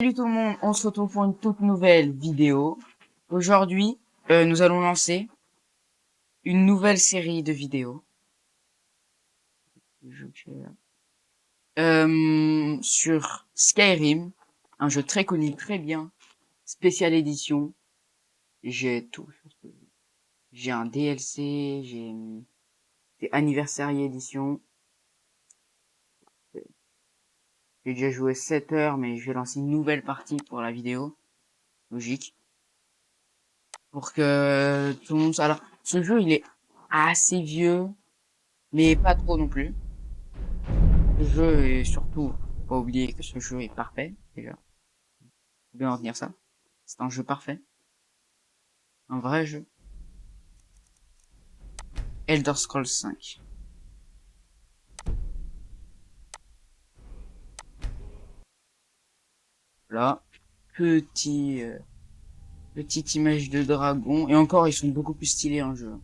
Salut tout le monde, on se retrouve pour une toute nouvelle vidéo. Aujourd'hui, nous allons lancer une nouvelle série de vidéos sur Skyrim, un jeu très connu, très bien, spécial édition. J'ai tout. J'ai un DLC, j'ai des anniversary édition. J'ai déjà joué 7 heures, mais je vais lancer une nouvelle partie pour la vidéo. Logique. Pour que tout le monde... Alors, ce jeu, il est assez vieux, mais pas trop non plus. Le jeu est surtout, faut pas oublier que ce jeu est parfait, déjà. Faut bien retenir ça. C'est un jeu parfait. Un vrai jeu. Elder Scrolls 5. Là, petit, petite image de dragon. Et encore, ils sont beaucoup plus stylés en jeu.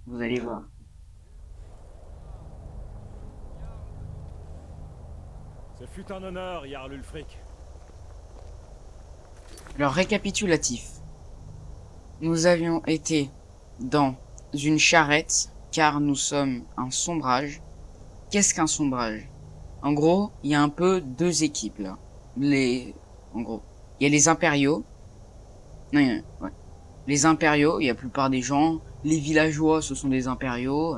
Vous allez voir. Ce fut un honneur, Jarl Ulfric. Alors, récapitulatif. Nous avions été dans une charrette, car nous sommes un sombrage. Qu'est-ce qu'un sombrage? En gros, il y a un peu deux équipes, là. En gros, il y a les impériaux. Non, ouais. Les impériaux, il y a la plupart des gens. Les villageois, ce sont des impériaux.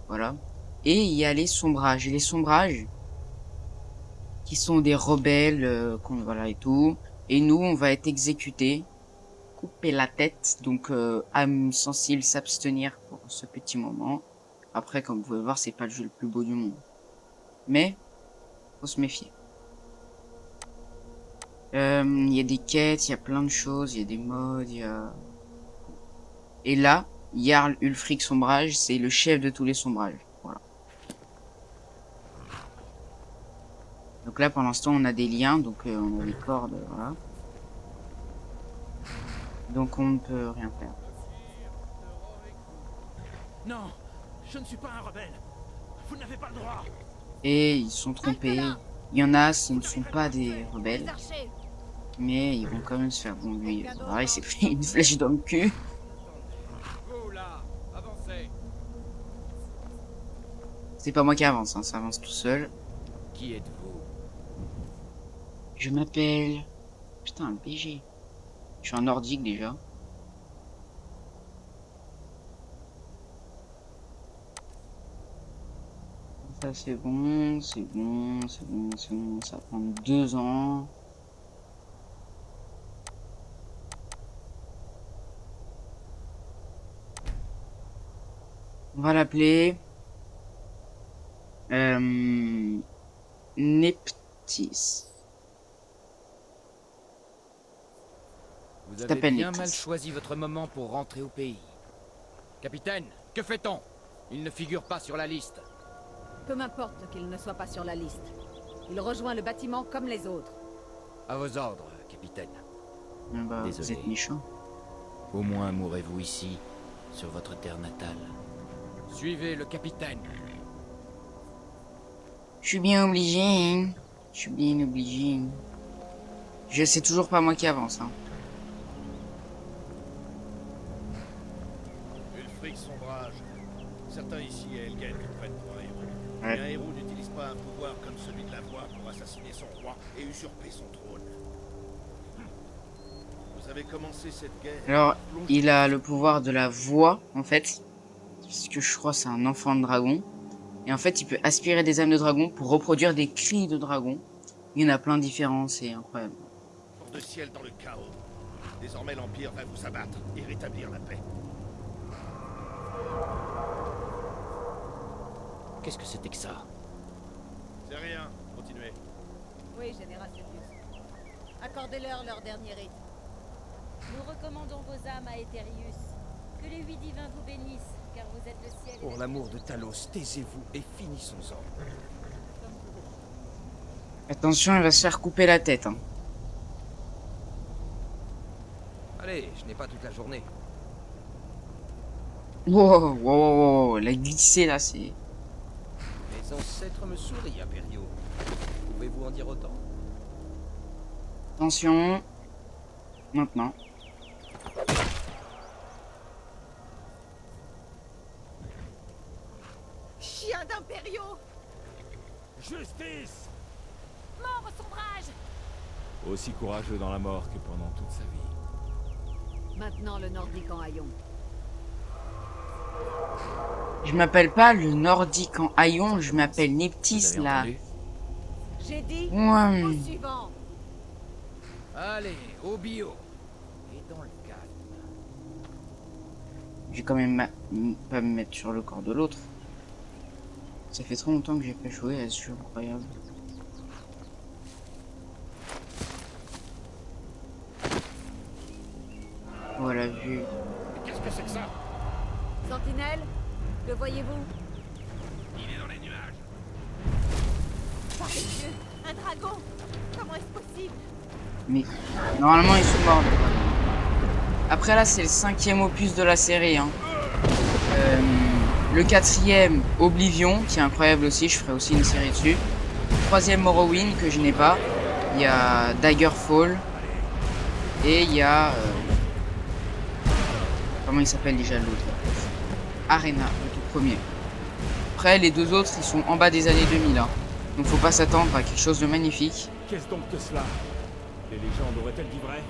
Voilà. Et il y a les sombrages. Et les sombrages, qui sont des rebelles, voilà et tout. Et nous, on va être exécutés. Couper la tête. Donc, âme sensible, s'abstenir pour ce petit moment. Après, comme vous pouvez voir, c'est pas le jeu le plus beau du monde. Mais, faut se méfier. Il y a des quêtes, il y a plein de choses, il y a des modes, il y a... Et là, Jarl Ulfric Sombrage, c'est le chef de tous les sombrages. Voilà. Donc là, pour l'instant, on a des liens, donc on a des cordes, voilà. Donc on ne peut rien faire. Non, je ne suis pas un rebelle. Vous n'avez pas le droit. Et ils sont trompés. Il y en a, ce ne sont pas des rebelles. Mais ils vont quand même se faire... Bon, lui, voilà, il s'est pris une flèche dans le cul. Vous là, avancez. C'est pas moi qui avance, hein, ça avance tout seul. Qui êtes-vous? Je m'appelle... Putain, le BG. Je suis un nordique déjà. Ça c'est bon, c'est bon, c'est bon, c'est bon. Ça va prendre 2 ans. On va l'appeler... Neptis. Vous Je avez t'appelle bien Neptis. mal choisi votre moment pour rentrer au pays. Capitaine, que fait-on? Il ne figure pas sur la liste. Peu m'importe qu'il ne soit pas sur la liste. Il rejoint le bâtiment comme les autres. À vos ordres, capitaine. Ah bah, vous Désolé. êtes méchant. Au moins mourrez-vous ici, sur votre terre natale. Suivez le capitaine. Je suis bien obligé, hein. Je suis bien obligé. Je sais toujours pas moi qui avance, hein. Ulfric Sombrage. Certains ici à Helgen le prennent pour un héros. Ouais. Mais un héros n'utilise pas un pouvoir comme celui de la voix pour assassiner son roi et usurper son trône. Vous avez commencé cette guerre... Alors, il a le pouvoir de la voix, en fait. Parce que je crois que c'est un enfant de dragon. Et en fait, il peut aspirer des âmes de dragon pour reproduire des cris de dragon. Il y en a plein de différents, c'est incroyable. Pour de ciel dans le chaos. Désormais, l'Empire va vous abattre et rétablir la paix. Qu'est-ce que c'était que ça? C'est rien. Continuez. Oui, Général Sirius. Accordez-leur leur dernier rite. Nous recommandons vos âmes à Etherius. Que les 8 divins vous bénissent, car vous êtes le ciel et Pour la l'amour de terre. Talos, taisez-vous et finissons-en. Attention, il va se faire couper la tête, hein. Allez, je n'ai pas toute la journée. Wow, wow, wow, wow, la glissée là, c'est... Mes ancêtres me sourient, Impériaux. Pouvez-vous en dire autant? Attention. Maintenant. Chien d'impériaux! Justice! Mort au sombrage! Aussi courageux dans la mort que pendant toute sa vie. Maintenant le Nordique en haillons. Je m'appelle pas le Nordique en haillons, je m'appelle Vous Neptis avez là. entendu? J'ai dit Ouais. au suivant. Allez, au bio. Et dans le calme. Je vais quand même pas me mettre sur le corps de l'autre. Ça fait trop longtemps que j'ai pas joué à ce jeu incroyable. Voilà, vu. Qu'est-ce que c'est que ça? Sentinelle, le voyez-vous? Il est dans les nuages. Par les yeux, un dragon! Comment est-ce possible? Mais normalement ils sont morts. Après là c'est le 5e opus de la série. Hein. Le 4e Oblivion qui est incroyable aussi, je ferai aussi une série dessus. 3e Morrowind que je n'ai pas. Il y a Daggerfall. Et il y a... comment il s'appelle déjà l'autre? Arena, le tout premier. Après les deux autres ils sont en bas des années 2000. Hein. Donc faut pas s'attendre à quelque chose de magnifique. Qu'est-ce donc que cela? Les légendes auraient-elles dit vrai?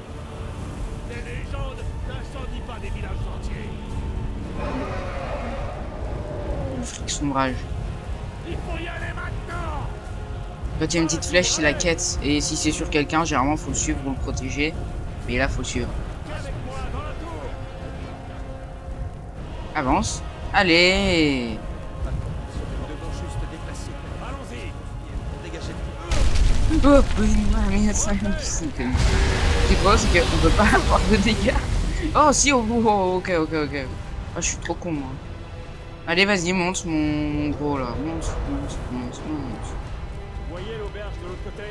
Les légendes n'incendient pas des villages entiers. Flic sombrage. Il faut y aller maintenant! Quand il y a une petite flèche, c'est la quête. Et si c'est sur quelqu'un, généralement, faut le suivre pour le protéger. Mais là, faut le suivre. Avec moi dans la tour! Avance. Allez. Nous devons juste déplacer. Allons-y! Dégagez. Oh, mais c'est quoi, c'est qu'on peut pas avoir de dégâts. Oh, si, oh, ok. Ah, je suis trop con, moi. Allez, vas-y, monte mon gros, là. Monte. Vous voyez l'auberge de l'autre côté?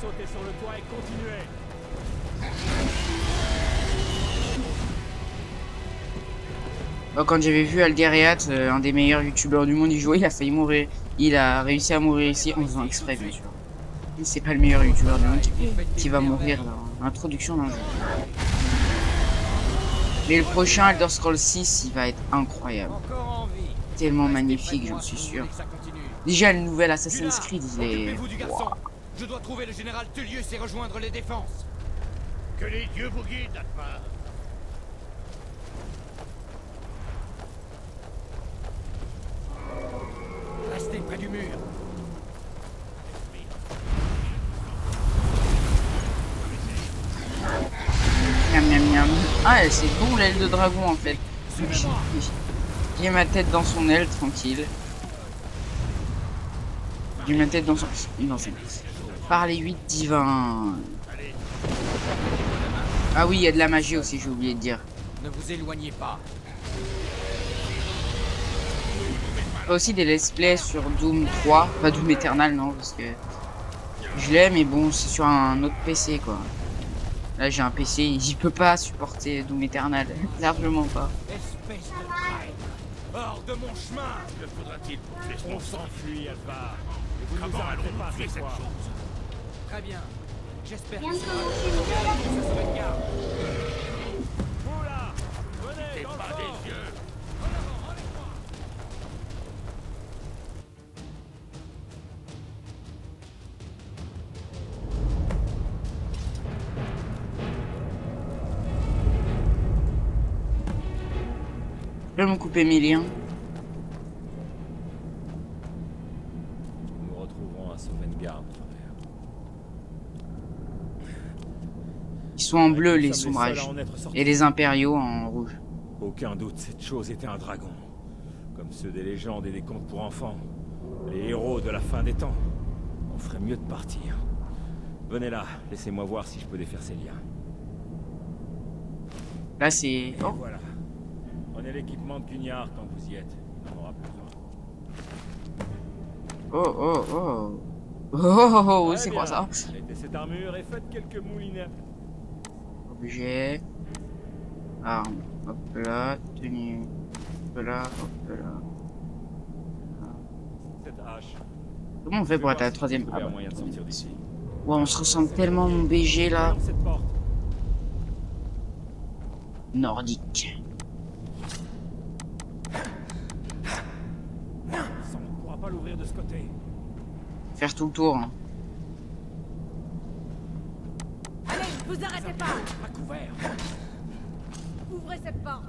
Sautez sur le toit et continuez! Oh, quand j'avais vu Alderiat, un des meilleurs youtubeurs du monde, y jouer, il a failli mourir. Il a réussi à mourir ici en faisant exprès, bien sûr. C'est pas le meilleur youtubeur du monde qui va mourir dans l'introduction d'un jeu. Mais le prochain Elder Scrolls 6, il va être incroyable. Encore en vie. Tellement Restez magnifique, près de j'en moi suis si vous sûr. voulez que ça continue. Déjà, le nouvel Assassin's Gunnar, Creed, il est... occupez-vous du garçon. Je dois trouver le général Tullius et rejoindre les défenses. Que les dieux vous guident, Atmar. Restez près du mur. Miam. Ah, c'est bon l'aile de dragon en fait. Suivez-moi. J'ai ma tête dans son aile, tranquille. J'ai ma tête dans son... Non, c'est... Par les 8 divins. Ah oui, il y a de la magie aussi, j'ai oublié de dire. Ne vous éloignez pas. Il y a aussi des let's play sur Doom 3. Pas Doom Eternal, non, parce que... Je l'ai, mais bon, c'est sur un autre PC, quoi. Là, j'ai un PC, il peut pas supporter Doom Eternal. Largement pas. Espèce de traître. Hors de mon chemin. Que faudra-t-il pour tuer ce On monstre? s'enfuit, Alvar. Et vous nous Comment arrêtez pas allons-nous tuer ce cette soir. chose? Très bien. J'espère que ça se regarde. Oula! Venez, T'es dans le pas fort. des yeux! Je vais me couper mes liens. Nous retrouverons à Sovngarde, frère. Ils sont en bleu, Nous les sommes seuls sombrages. à en être sortis. Et les impériaux en rouge. Aucun doute, cette chose était un dragon. Comme ceux des légendes et des contes pour enfants. Les héros de la fin des temps. On ferait mieux de partir. Venez là, laissez-moi voir si je peux défaire ces liens. Là, c'est... Et Oh, voilà. Prenez l'équipement de Guignard quand vous y êtes. Il n'en aura plus besoin. oh, Très c'est quoi bien. ça? Mettez cette armure et faites quelques moulinets. Objet. Arme. Hop là. Tenue. Hop là. Cette hache. Comment on fait pour être à la troisième? Ah Ah bah, moyen de sortir d'ici. Ouais, on se ressemble tellement, mon BG, là. Voyons cette porte. Nordique. Ça, on ne pourra pas l'ouvrir de ce côté. Faire tout le tour. Hein. Allez, vous arrêtez pas! À couvert. Ouvrez cette porte!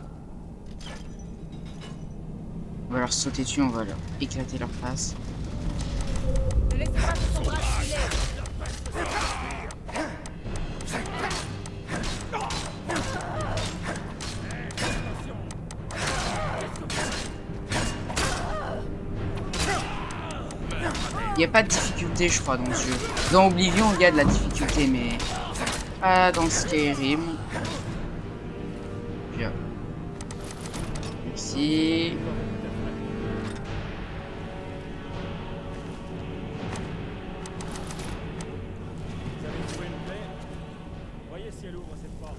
On va leur sauter dessus, on va leur éclater leur face. Ne laissez pas que son bras filer! Il n'y a pas de difficulté, je crois, dans ce jeu. Dans Oblivion, il y a de la difficulté, mais pas dans Skyrim. Bien. Merci. Vous avez trouvé une clé? Voyez si elle ouvre cette porte.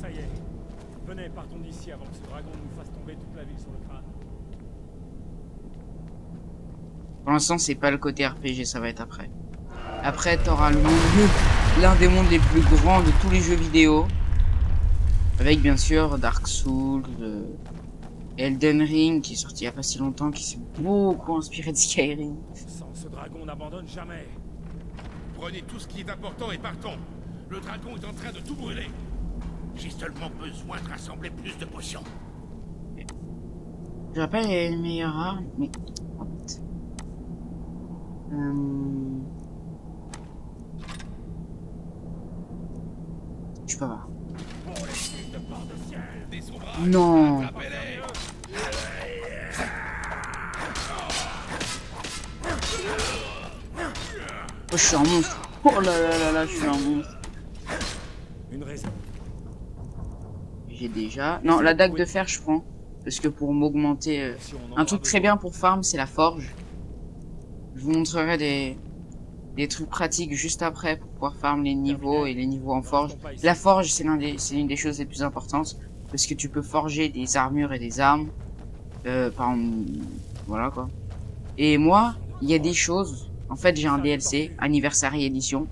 Ça y est. Venez, partons d'ici avant que ce dragon nous fasse tomber toute la ville sur le crâne. Pour l'instant, c'est pas le côté RPG, ça va être après. Après, t'auras le monde, l'un des mondes les plus grands de tous les jeux vidéo. Avec bien sûr Dark Souls, Elden Ring qui est sorti il y a pas si longtemps, qui s'est beaucoup inspiré de Skyrim. Sans ce dragon, on n'abandonne jamais. Prenez tout ce qui est important et partons. Le dragon est en train de tout brûler. J'ai seulement besoin de rassembler plus de potions. Je rappelle les meilleures armes, mais... Je peux pas voir. Non. Oh, je suis un monstre. Oh là là là là, je suis un monstre. Une raison. J'ai déjà... Non, la dague de fer, je prends. Parce que pour m'augmenter... Un truc très bien pour farm, c'est la forge. Je vous montrerai des trucs pratiques juste après pour pouvoir farm les niveaux et les niveaux en forge. La forge, c'est l'une des choses les plus importantes. Parce que tu peux forger des armures et des armes. Par exemple, voilà quoi. Et moi, il y a des choses... En fait, j'ai un DLC, Anniversary Edition,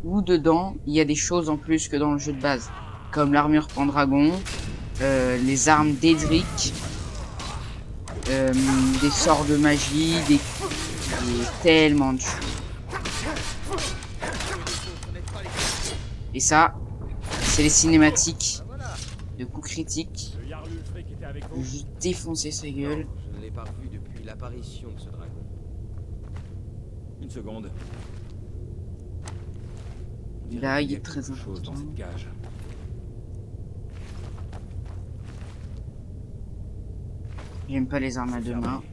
où dedans, il y a des choses en plus que dans le jeu de base. Comme l'armure Pendragon, les armes d'Edric, des sorts de magie, tellement de choses. Et ça, c'est les cinématiques de coups critiques. Le Jarl Ulfric était avec Je vous. vais juste défoncer sa gueule. Je ne l'ai pas revu depuis l'apparition de ce dragon. Une seconde. Là, il y a est très quelque chose important. dans cette cage. J'aime pas les armes à C'est deux fermé. mains.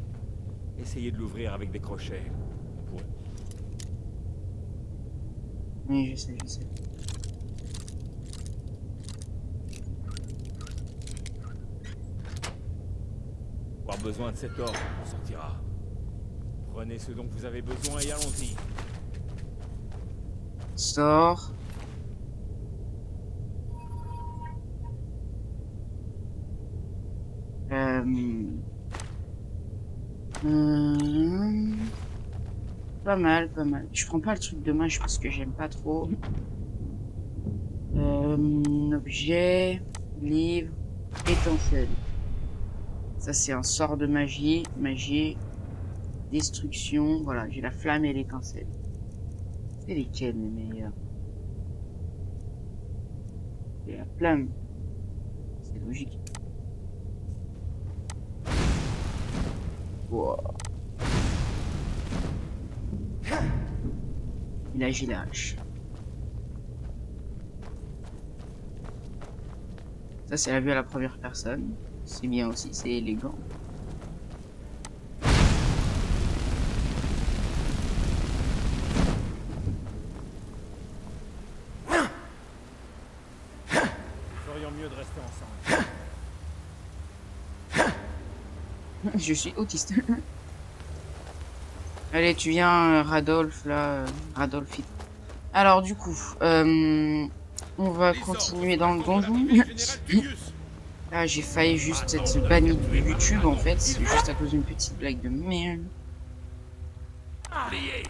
Essayez de l'ouvrir avec des crochets. On pourrait- Oui, je sais, je sais. Avoir besoin de cet or, on sortira. Prenez ce dont vous avez besoin et allons-y. Sort. Pas mal, pas mal. Je prends pas le truc de mage parce que j'aime pas trop. Objet, livre, étincelle. Ça c'est un sort de magie, destruction. Voilà, j'ai la flamme et l'étincelle. C'est lesquels les meilleurs? C'est la flamme. C'est logique. Wow. Et là j'ai la hache. Ça c'est la vue à la première personne. C'est bien aussi, c'est élégant. Nous ferions mieux de rester ensemble. Je suis autiste. Allez, tu viens, Radolf, là. Radolf. Alors, du coup, on va continuer dans le donjon. Là, j'ai failli juste être banni de YouTube, en fait. C'est juste à cause d'une petite blague de merde. Pliez.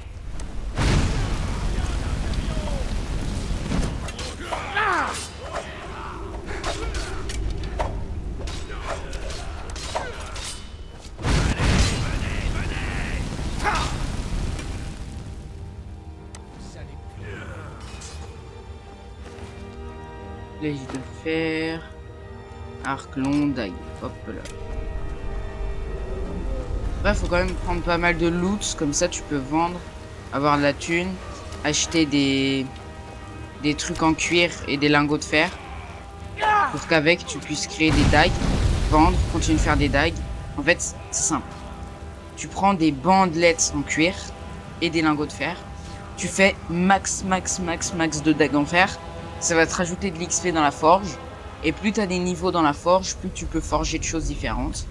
Flèche de fer. Arc long, dague. Hop là. Bref, faut quand même prendre pas mal de loot. Comme ça, tu peux vendre, avoir de la thune, acheter des trucs en cuir et des lingots de fer. Pour qu'avec, tu puisses créer des dagues, vendre, continuer de faire des dagues. En fait, c'est simple. Tu prends des bandelettes en cuir et des lingots de fer. Tu fais max de dagues en fer. Ça va te rajouter de l'XP dans la forge. Et plus tu as des niveaux dans la forge, plus tu peux forger de choses différentes.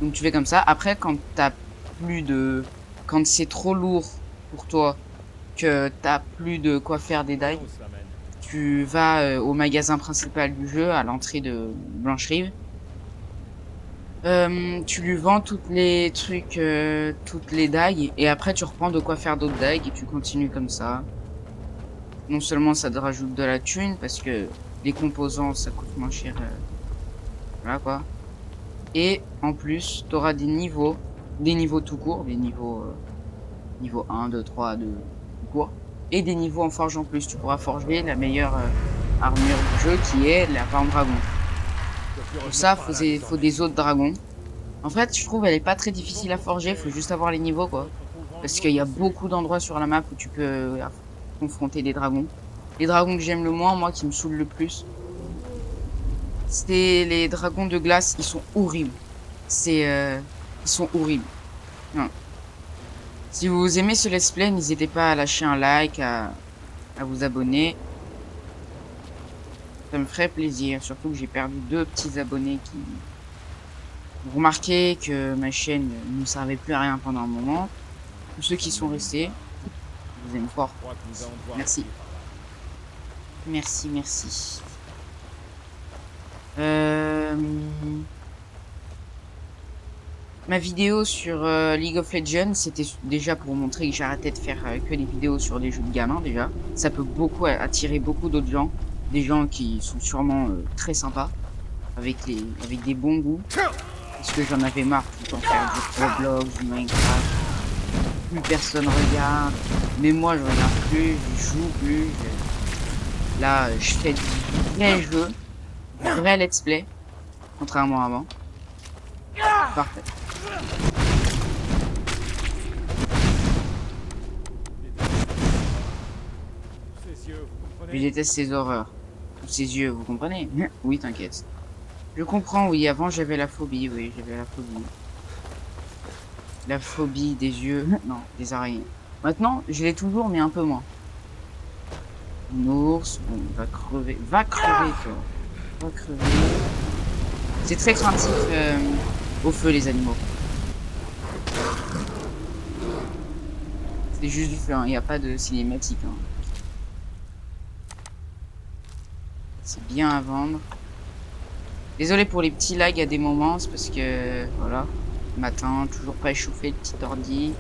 Donc tu fais comme ça. Après, quand t'as plus de... Quand c'est trop lourd pour toi, que t'as plus de quoi faire des dagues, tu vas au magasin principal du jeu, à l'entrée de Blancherive. Tu lui vends toutes les trucs, toutes les dagues, et après tu reprends de quoi faire d'autres dagues, et tu continues comme ça. Non seulement ça te rajoute de la thune, parce que les composants ça coûte moins cher. Voilà quoi. Et en plus, tu auras des niveaux tout court, des niveaux niveau 1, 2, 3, 2 tout court, et des niveaux en forge en plus. Tu pourras forger la meilleure armure du jeu qui est la forme dragon. Pour ça, faut des autres dragons. En fait, je trouve elle est pas très difficile à forger, faut juste avoir les niveaux quoi. Parce qu'il y a beaucoup d'endroits sur la map où tu peux confronter des dragons. Les dragons que j'aime le moins, moi qui me saoulent le plus, c'est les dragons de glace, ils sont horribles. Ils sont horribles. Non. Si vous aimez ce let's play, n'hésitez pas à lâcher un like, à vous abonner. Ça me ferait plaisir, surtout que j'ai perdu 2 petits abonnés qui... Vous remarquez que ma chaîne ne servait plus à rien pendant un moment. Tous ceux qui sont restés, je vous aime fort. Merci. Merci. Ma vidéo sur League of Legends, c'était déjà pour montrer que j'arrêtais de faire que des vidéos sur des jeux de gamins déjà. Ça peut beaucoup attirer beaucoup d'autres gens. Des gens qui sont sûrement très sympas, avec des bons goûts. Parce que j'en avais marre tout le temps faire du Roblox, du Minecraft. Plus personne regarde. Mais moi je regarde plus, je joue plus. Là je fais du vrai jeu, du vrai let's play. Contrairement à avant. Parfait. Je déteste ces horreurs. Ses yeux, vous comprenez? Oui, t'inquiète. Je comprends, oui, avant j'avais la phobie, oui, j'avais la phobie. La phobie des yeux, non, des araignées. Maintenant, je l'ai toujours, mais un peu moins. Un ours, bon, va crever, toi. Va crever. C'est très craintif au feu, les animaux. C'est juste du feu, il n'y a pas de cinématique. Hein. C'est bien à vendre. Désolé pour les petits lags à des moments, c'est parce que, voilà, matin, toujours pas échauffé le petit ordi.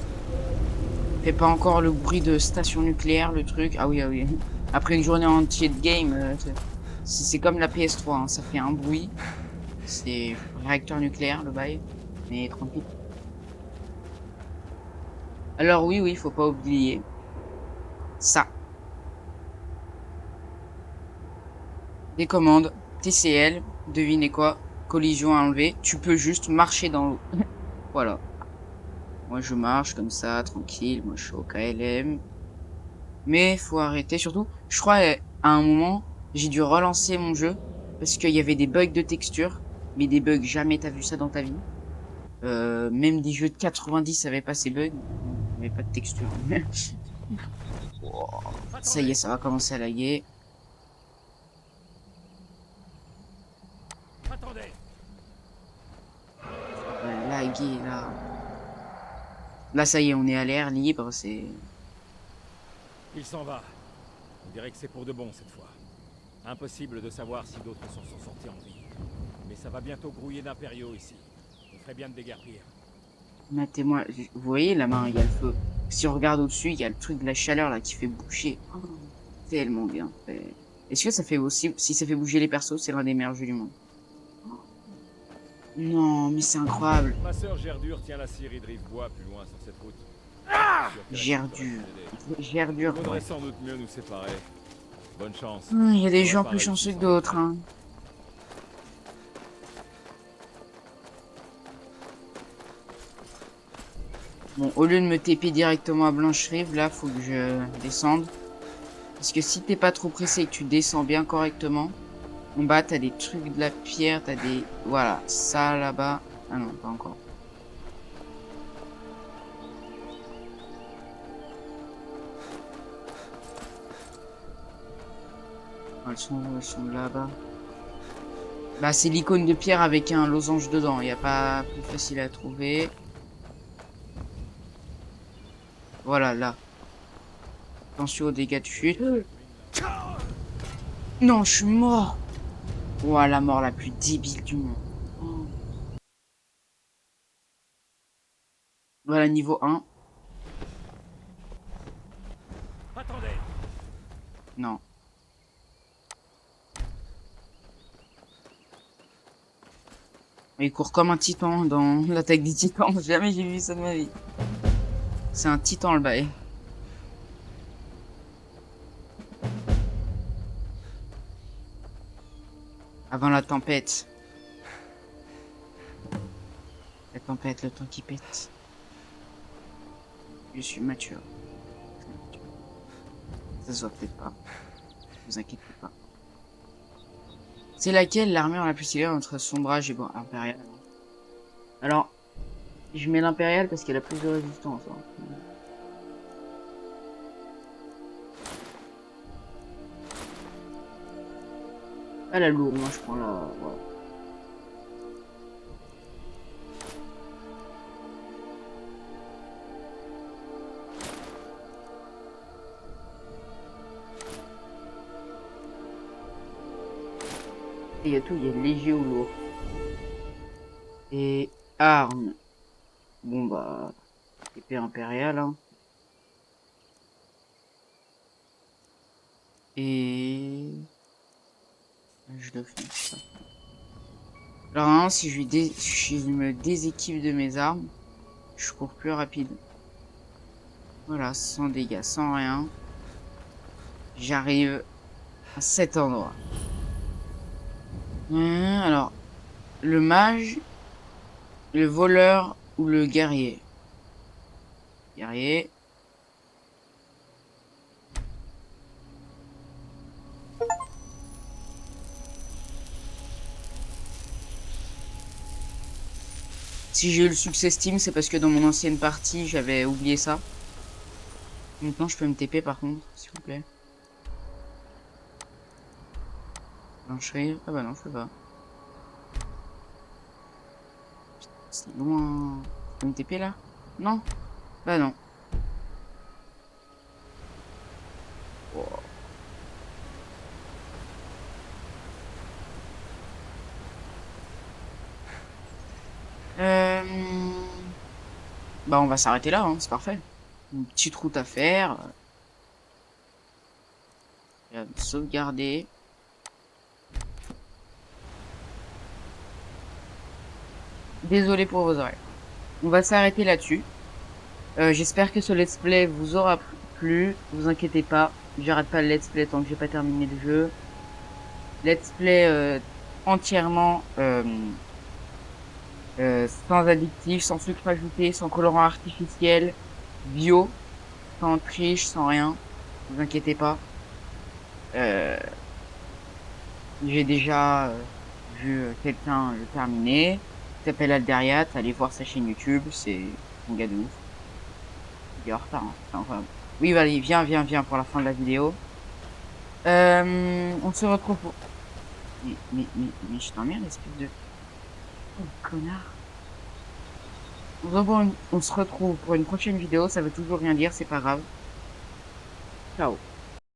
Fait pas encore le bruit de station nucléaire, le truc. Ah oui. Après une journée entière de game, c'est comme la PS3, hein, ça fait un bruit. C'est réacteur nucléaire, le bail. Mais tranquille. Alors oui, faut pas oublier ça. Des commandes, TCL, devinez quoi, collision à enlever, tu peux juste marcher dans l'eau. Voilà. Moi je marche comme ça, tranquille, moi je suis au KLM. Mais faut arrêter, surtout, je crois à un moment, j'ai dû relancer mon jeu, parce qu'il y avait des bugs de texture, mais des bugs, jamais t'as vu ça dans ta vie. Même des jeux de 90 avaient pas ces bugs, il n'y avait pas de texture. Ça y est, ça va commencer à laguer. Laguer là. Là ça y est, on est à l'air libre, c'est... Il s'en va. On dirait que c'est pour de bon cette fois. Impossible de savoir si d'autres s'en sont sortis en vie. Mais ça va bientôt grouiller d'impériaux ici. On ferait bien de déguerpir. Matez-moi, vous voyez la main, il y a le feu. Si on regarde au-dessus, il y a le truc de la chaleur là qui fait bouger. Oh, tellement bien fait. Est-ce que ça fait aussi, si ça fait bouger les persos, c'est l'un des meilleurs jeux du monde. Non, mais c'est incroyable. Ma sœur Gerdure tient la scierie de Rivebois plus loin sur cette route. Gerdure. Gerdure. Il faudrait sans doute mieux nous séparer. Bonne chance. Il y a des On gens va plus pas chanceux que réussir. d'autres, hein. Bon, au lieu de me TP directement à Blanche-Rive, là, faut que je descende. Parce que si t'es pas trop pressé et que tu descends bien correctement, en bas, t'as des trucs de la pierre, t'as des... Voilà, ça là-bas. Ah non, pas encore. Elles sont là-bas. Bah, c'est l'icône de pierre avec un losange dedans. Il n'y a pas plus facile à trouver. Voilà, là. Attention aux dégâts de chute. Non, je suis mort. Ouah, la mort la plus débile du monde. Oh. Voilà, niveau 1. Attendez. Non. Il court comme un titan dans l'attaque des titans. Jamais j'ai vu ça de ma vie. C'est un titan le bail. Avant la tempête. La tempête, le temps qui pète. Je suis mature. Ça se voit peut-être pas. Ne vous inquiétez pas. C'est laquelle l'armure la plus stylée entre Sombrage et bon, Impérial? Alors, je mets l'Impérial parce qu'elle a plus de résistance. Hein. Ah, la lourde, moi je prends la... Voilà. Et il y a tout, il y a léger ou lourd. Et armes. Bon bah, épée impériale. Hein. Et... Je dois faire ça. Alors hein, si je me déséquipe de mes armes, je cours plus rapide. Voilà, sans dégâts, sans rien. J'arrive à cet endroit. Alors, le mage, le voleur ou le guerrier. Guerrier. Si j'ai eu le succès Steam, c'est parce que dans mon ancienne partie, j'avais oublié ça. Maintenant, je peux me TP par contre, s'il vous plaît. Blancherie. Ah bah non, je peux pas. C'est loin. Je peux me TP là? Non? Bah non. Wow. Bah on va s'arrêter là, hein, c'est parfait. Une petite route à faire. Sauvegarder. Désolé pour vos oreilles. On va s'arrêter là-dessus. J'espère que ce let's play vous aura plu. Vous inquiétez pas, j'arrête pas le let's play tant que j'ai pas terminé le jeu. Let's play entièrement sans additifs, sans sucre ajouté, sans colorant artificiel, bio, sans triche, sans rien. Vous inquiétez pas. J'ai déjà vu quelqu'un le terminer. Il s'appelle Alderiat, allez voir sa chaîne YouTube, c'est un gars de ouf. Il est en retard, hein. Enfin, oui, allez, viens pour la fin de la vidéo. On se retrouve pour... Mais je t'emmerde, espèce de... Oh, connard. On se retrouve pour une prochaine vidéo, ça veut toujours rien dire, c'est pas grave. Ciao.